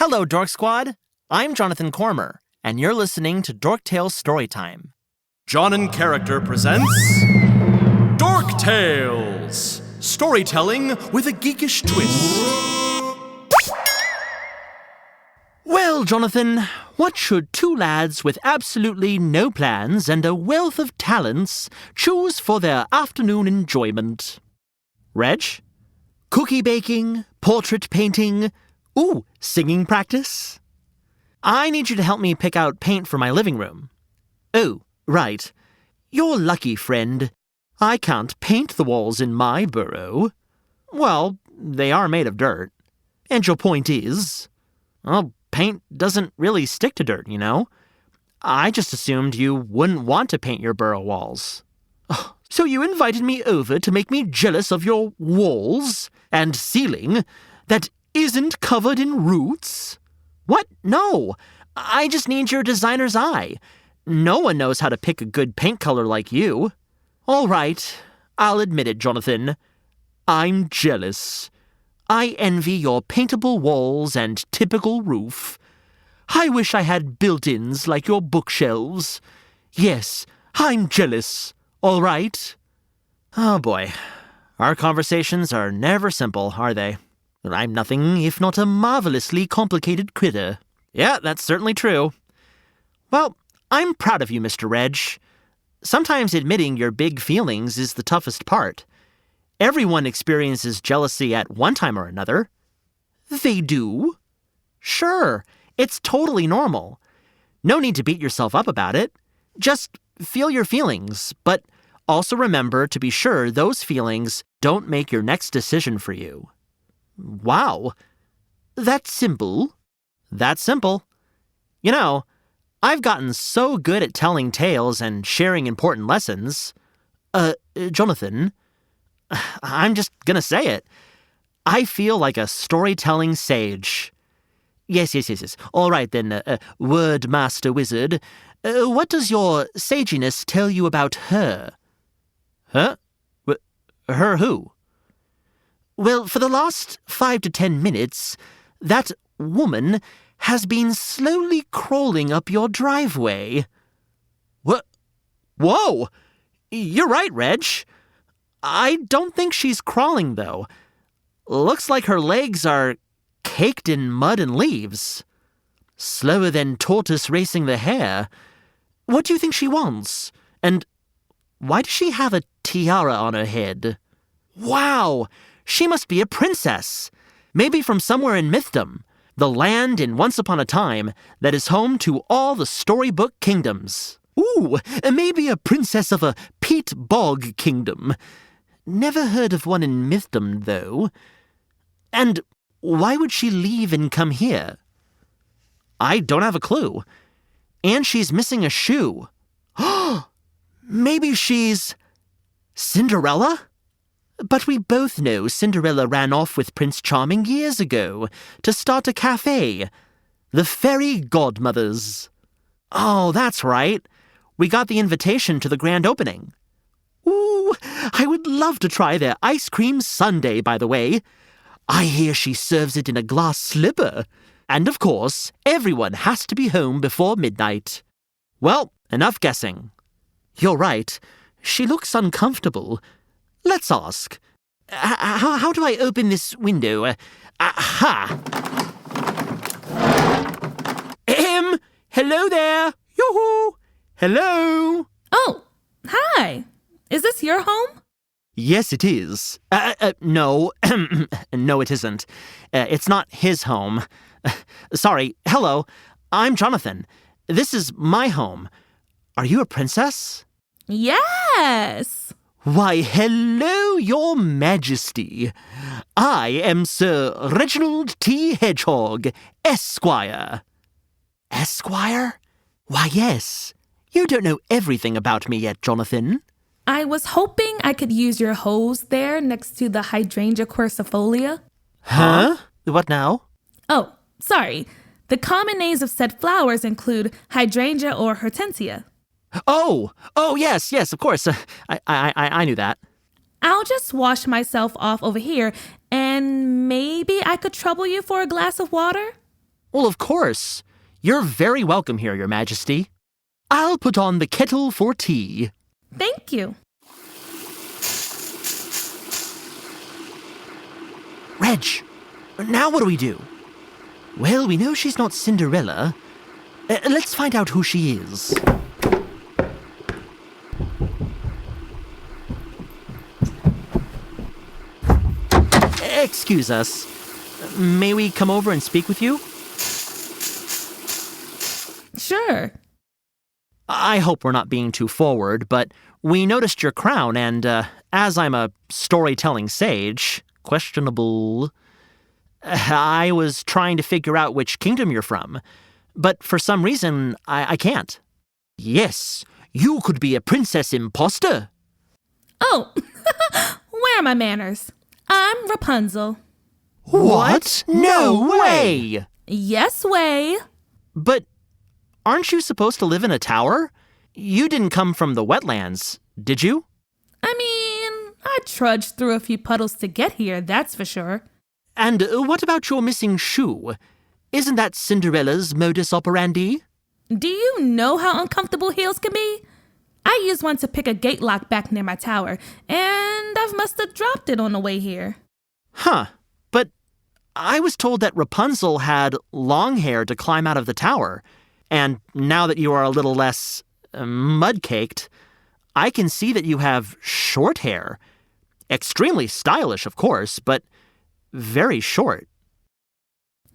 Hello, Dork Squad. I'm Jonathan Cormur, and you're listening to Dorktales Storytime. John in Character presents Dorktales, storytelling with a geekish twist. Well, Jonathan, what should two lads with absolutely no plans and a wealth of talents choose for their afternoon enjoyment? Reg? Cookie baking? Portrait painting? Ooh, singing practice? I need you to help me pick out paint for my living room. Oh, right. You're lucky, friend. I can't paint the walls in my burrow. Well, they are made of dirt. And your point is? Well, paint doesn't really stick to dirt, you know? I just assumed you wouldn't want to paint your burrow walls. Oh, so you invited me over to make me jealous of your walls and ceiling that isn't covered in roots? What? No. I just need your designer's eye. No one knows how to pick a good paint color like you. All right, I'll admit it, Jonathan. I'm jealous. I envy your paintable walls and typical roof. I wish I had built-ins like your bookshelves. Yes, I'm jealous. All right? Oh boy, our conversations are never simple, are they? I'm nothing if not a marvelously complicated critter. Yeah, that's certainly true. Well, I'm proud of you, Mr. Reg. Sometimes admitting your big feelings is the toughest part. Everyone experiences jealousy at one time or another. They do? Sure, it's totally normal. No need to beat yourself up about it. Just feel your feelings, but also remember to be sure those feelings don't make your next decision for you. Wow, that's simple. That's simple. You know, I've gotten so good at telling tales and sharing important lessons. Jonathan, I'm just gonna say it. I feel like a storytelling sage. Yes. All right then, word master wizard. What does your saginess tell you about her? Huh? Her who? Well, for the last 5 to 10 minutes, that woman has been slowly crawling up your driveway. What? Whoa! You're right, Reg. I don't think she's crawling, though. Looks like her legs are caked in mud and leaves. Slower than tortoise racing the hare. What do you think she wants? And why does she have a tiara on her head? Wow! She must be a princess. Maybe from somewhere in Mythdom, the land in Once Upon a Time that is home to all the storybook kingdoms. Ooh, maybe a princess of a peat bog kingdom. Never heard of one in Mythdom, though. And why would she leave and come here? I don't have a clue. And she's missing a shoe. Maybe she's Cinderella? But we both know Cinderella ran off with Prince Charming years ago to start a cafe. The Fairy Godmothers. Oh, that's right. We got the invitation to the grand opening. Ooh, I would love to try their ice cream sundae, by the way. I hear she serves it in a glass slipper. And of course, everyone has to be home before midnight. Well, enough guessing. You're right. She looks uncomfortable. Let's ask. How do I open this window? Aha! Hello there! Yoo-hoo! Hello! Oh, hi. Is this your home? Yes, it is. No. No, it isn't. It's not his home. Sorry. Hello. I'm Jonathan. This is my home. Are you a princess? Yes. Why, hello, your majesty. I am Sir Reginald T. Hedgehog, Esquire. Esquire? Why, yes. You don't know everything about me yet, Jonathan. I was hoping I could use your hose there next to the hydrangea quercifolia. Huh? What now? Oh, sorry. The common names of said flowers include hydrangea or hortensia. Oh, yes, of course. I knew that. I'll just wash myself off over here, and maybe I could trouble you for a glass of water? Well, of course. You're very welcome here, Your Majesty. I'll put on the kettle for tea. Thank you. Reg, now what do we do? Well, we know she's not Cinderella. Let's find out who she is. Excuse us. May we come over and speak with you? Sure. I hope we're not being too forward, but we noticed your crown, and as I'm a storytelling sage, questionable, I was trying to figure out which kingdom you're from, but for some reason, I can't. Yes, you could be a princess imposter. Oh, where are my manners? I'm Rapunzel. What? No way! Yes, way. But aren't you supposed to live in a tower? You didn't come from the wetlands, did you? I mean, I trudged through a few puddles to get here, that's for sure. And what about your missing shoe? Isn't that Cinderella's modus operandi? Do you know how uncomfortable heels can be? I used one to pick a gate lock back near my tower, and I must have dropped it on the way here. Huh. But I was told that Rapunzel had long hair to climb out of the tower. And now that you are a little less mud-caked, I can see that you have short hair. Extremely stylish, of course, but very short.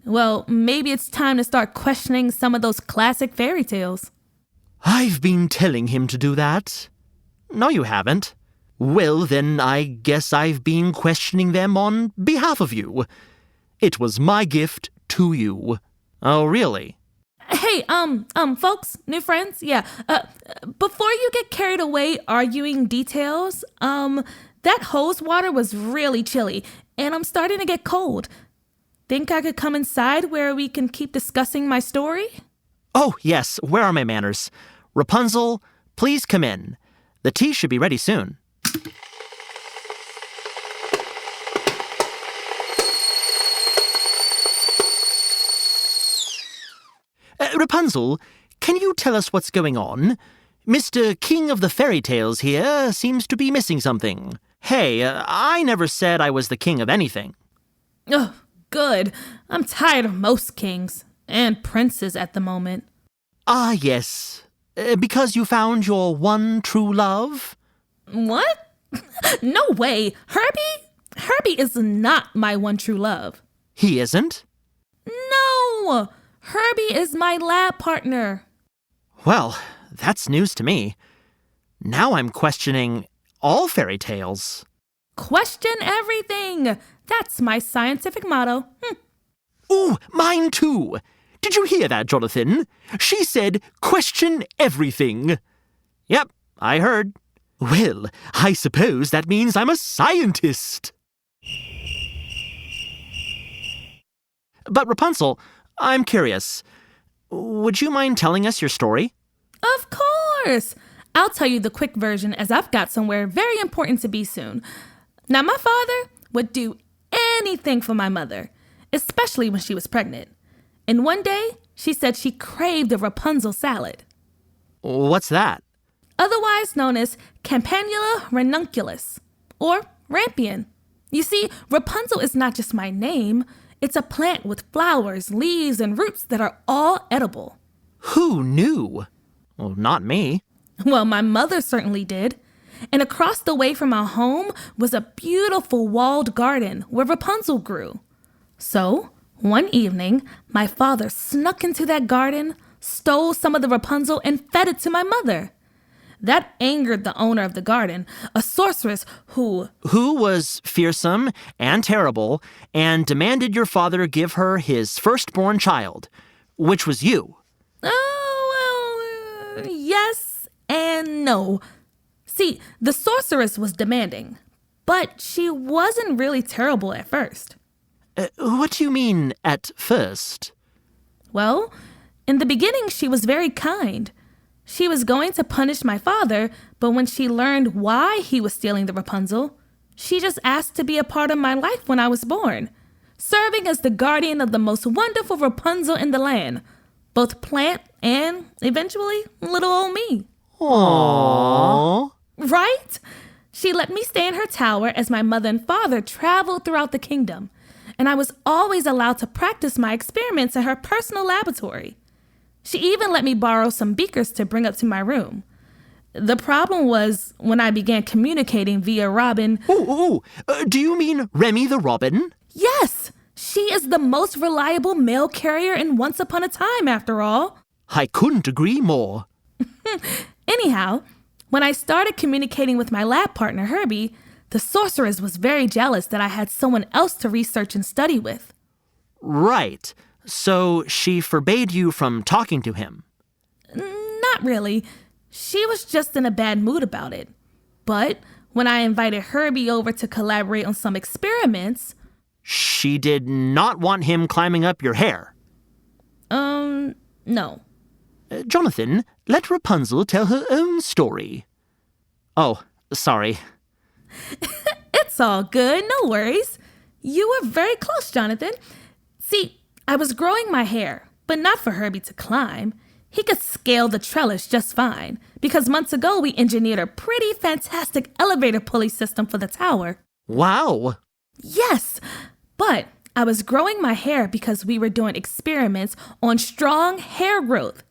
Well, maybe it's time to start questioning some of those classic fairy tales. I've been telling him to do that. No, you haven't. Well, then I guess I've been questioning them on behalf of you. It was my gift to you. Oh, really? Hey, folks, new friends, yeah. Before you get carried away arguing details, that hose water was really chilly, and I'm starting to get cold. Think I could come inside where we can keep discussing my story? Oh, yes. Where are my manners? Rapunzel, please come in. The tea should be ready soon. Rapunzel, can you tell us what's going on? Mr. King of the Fairy Tales here seems to be missing something. Hey, I never said I was the king of anything. Ugh, good. I'm tired of most kings and princes at the moment. Ah, yes. Because you found your one true love? What? No way. Herbie is not my one true love. He isn't? No! Herbie is my lab partner. Well, that's news to me. Now I'm questioning all fairy tales. Question everything. That's my scientific motto. Ooh, mine too. Did you hear that, Jonathan? She said, question everything. Yep, I heard. Well, I suppose that means I'm a scientist. But Rapunzel, I'm curious. Would you mind telling us your story? Of course. I'll tell you the quick version as I've got somewhere very important to be soon. Now, my father would do anything for my mother, especially when she was pregnant. And one day, she said she craved a Rapunzel salad. What's that? Otherwise known as Campanula ranunculus, or rampion. You see, Rapunzel is not just my name. It's a plant with flowers, leaves, and roots that are all edible. Who knew? Well, not me. Well, my mother certainly did. And across the way from our home was a beautiful walled garden where Rapunzel grew. So, one evening, my father snuck into that garden, stole some of the Rapunzel, and fed it to my mother. That angered the owner of the garden, a sorceress who was fearsome and terrible and demanded your father give her his firstborn child, which was you. Oh, well, yes and no. See, the sorceress was demanding, but she wasn't really terrible at first. What do you mean, at first? Well, in the beginning, she was very kind. She was going to punish my father, but when she learned why he was stealing the Rapunzel, she just asked to be a part of my life when I was born. serving as the guardian of the most wonderful Rapunzel in the land, both plant and, eventually, little old me. Aww. Right? She let me stay in her tower as my mother and father traveled throughout the kingdom, and I was always allowed to practice my experiments in her personal laboratory. She even let me borrow some beakers to bring up to my room. The problem was when I began communicating via Robin. Do you mean Remy the Robin? Yes, she is the most reliable mail carrier in Once Upon a Time, after all. I couldn't agree more. Anyhow, when I started communicating with my lab partner, Herbie, the sorceress was very jealous that I had someone else to research and study with. Right. So she forbade you from talking to him? Not really. She was just in a bad mood about it. But when I invited Herbie over to collaborate on some experiments... She did not want him climbing up your hair? No. Jonathan, let Rapunzel tell her own story. Oh, sorry. It's all good, no worries. You were very close, Jonathan. See, I was growing my hair, but not for Herbie to climb. He could scale the trellis just fine, because months ago we engineered a pretty fantastic elevator pulley system for the tower. Wow. Yes, but I was growing my hair because we were doing experiments on strong hair growth.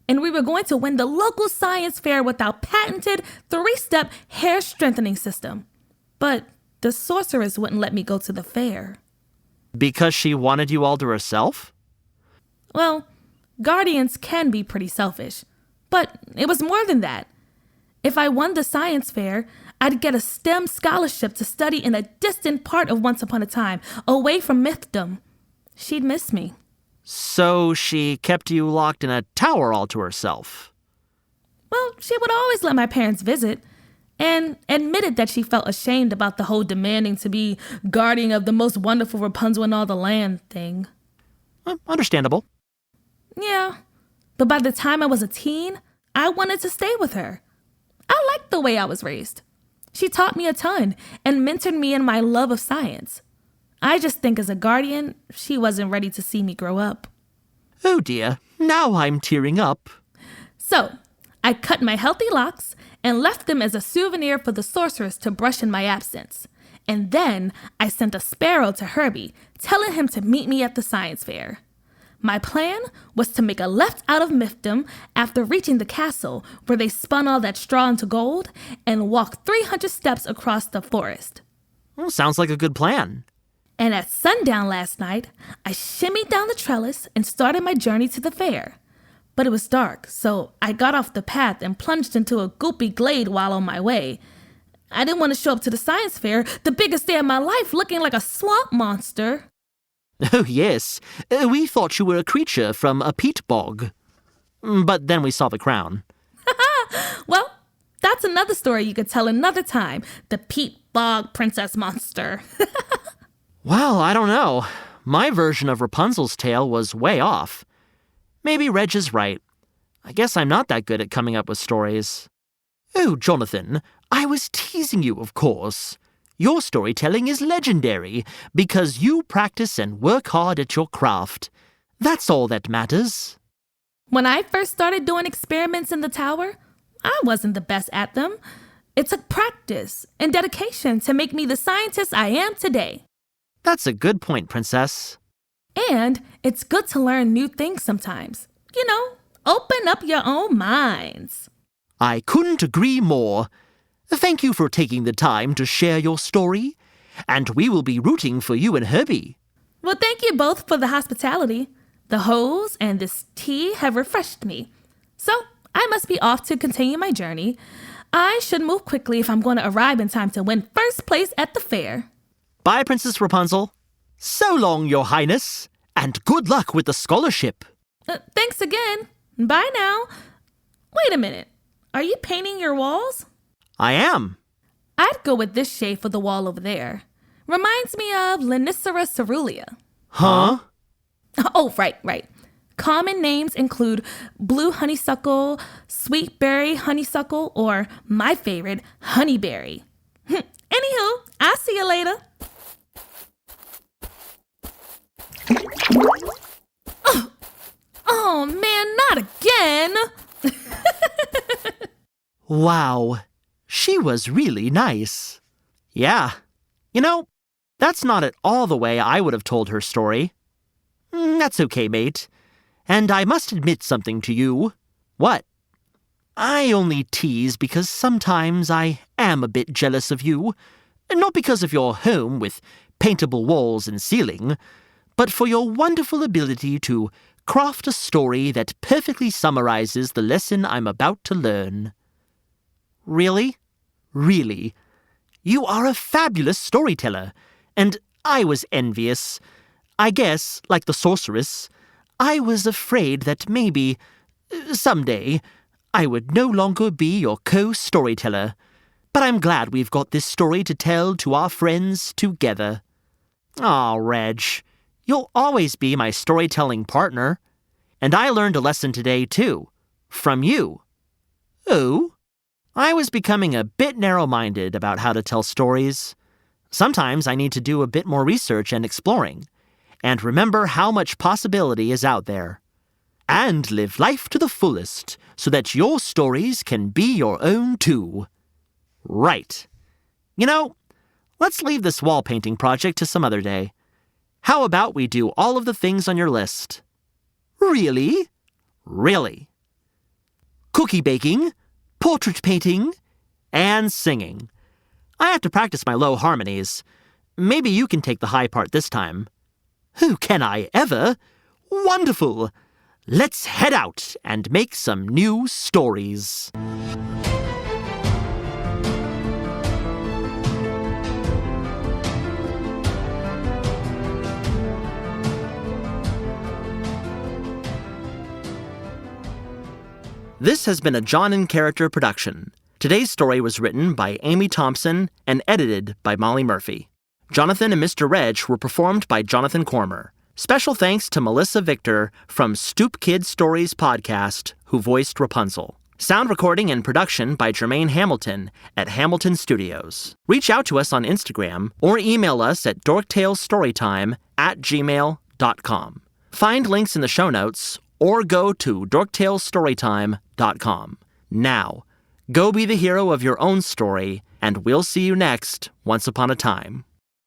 And we were going to win the local science fair with our patented 3-step hair strengthening system. But the sorceress wouldn't let me go to the fair. Because she wanted you all to herself? Well, guardians can be pretty selfish. But it was more than that. If I won the science fair, I'd get a STEM scholarship to study in a distant part of Once Upon a Time, away from Mythdom. She'd miss me. So she kept you locked in a tower all to herself? Well, she would always let my parents visit, and admitted that she felt ashamed about the whole demanding to be guardian of the most wonderful Rapunzel in all the land thing. Understandable. Yeah, but by the time I was a teen, I wanted to stay with her. I liked the way I was raised. She taught me a ton and mentored me in my love of science. I just think as a guardian, she wasn't ready to see me grow up. Oh dear, now I'm tearing up. So, I cut my healthy locks and left them as a souvenir for the sorceress to brush in my absence. And then I sent a sparrow to Herbie, telling him to meet me at the science fair. My plan was to make a left out of Mythdom after reaching the castle, where they spun all that straw into gold, and walk 300 steps across the forest. Well, sounds like a good plan. And at sundown last night, I shimmied down the trellis and started my journey to the fair. But it was dark, so I got off the path and plunged into a goopy glade while on my way. I didn't want to show up to the science fair, the biggest day of my life, looking like a swamp monster. Oh yes, we thought you were a creature from a peat bog. But then we saw the crown. Well, that's another story you could tell another time. The peat bog princess monster. Well, I don't know. My version of Rapunzel's tale was way off. Maybe Reg is right. I guess I'm not that good at coming up with stories. Oh, Jonathan, I was teasing you, of course. Your storytelling is legendary because you practice and work hard at your craft. That's all that matters. When I first started doing experiments in the tower, I wasn't the best at them. It took practice and dedication to make me the scientist I am today. That's a good point, Princess. And it's good to learn new things sometimes. You know, open up your own minds. I couldn't agree more. Thank you for taking the time to share your story, and we will be rooting for you and Herbie. Well, thank you both for the hospitality. The hose and this tea have refreshed me. So I must be off to continue my journey. I should move quickly if I'm going to arrive in time to win first place at the fair. Bye, Princess Rapunzel. So long, Your Highness, and good luck with the scholarship. Thanks again. Bye now. Wait a minute. Are you painting your walls? I am. I'd go with this shade for the wall over there. Reminds me of Lenicera cerulea. Huh? Oh, right. Common names include blue honeysuckle, sweetberry honeysuckle, or my favorite, honeyberry. Anywho, I'll see you later. Oh man, not again! Wow, she was really nice. Yeah, that's not at all the way I would have told her story. That's okay, mate. And I must admit something to you. What? I only tease because sometimes I am a bit jealous of you. Not because of your home with paintable walls and ceiling, but for your wonderful ability to craft a story that perfectly summarizes the lesson I'm about to learn. Really? Really? You are a fabulous storyteller, and I was envious. I guess, like the sorceress, I was afraid that maybe, someday, I would no longer be your co-storyteller. But I'm glad we've got this story to tell to our friends together. Aw, Reg, you'll always be my storytelling partner. And I learned a lesson today, too. From you. Oh? I was becoming a bit narrow-minded about how to tell stories. Sometimes I need to do a bit more research and exploring, and remember how much possibility is out there. And live life to the fullest, so that your stories can be your own too. Right. Let's leave this wall painting project to some other day. How about we do all of the things on your list? Really? Really. Cookie baking, portrait painting, and singing. I have to practice my low harmonies. Maybe you can take the high part this time. Who can I ever? Wonderful! Let's head out and make some new stories. This has been a John and Character production. Today's story was written by Amy Thompson and edited by Molly Murphy. Jonathan and Mr. Reg were performed by Jonathan Cormur. Special thanks to Melissa Victor from Stoop Kid Stories podcast, who voiced Rapunzel. Sound recording and production by Jermaine Hamilton at Hamilton Studios. Reach out to us on Instagram or email us at dorktalestorytime@gmail.com. Find links in the show notes or go to dorktalestorytime.com. Now, go be the hero of your own story, and we'll see you next Once Upon a Time.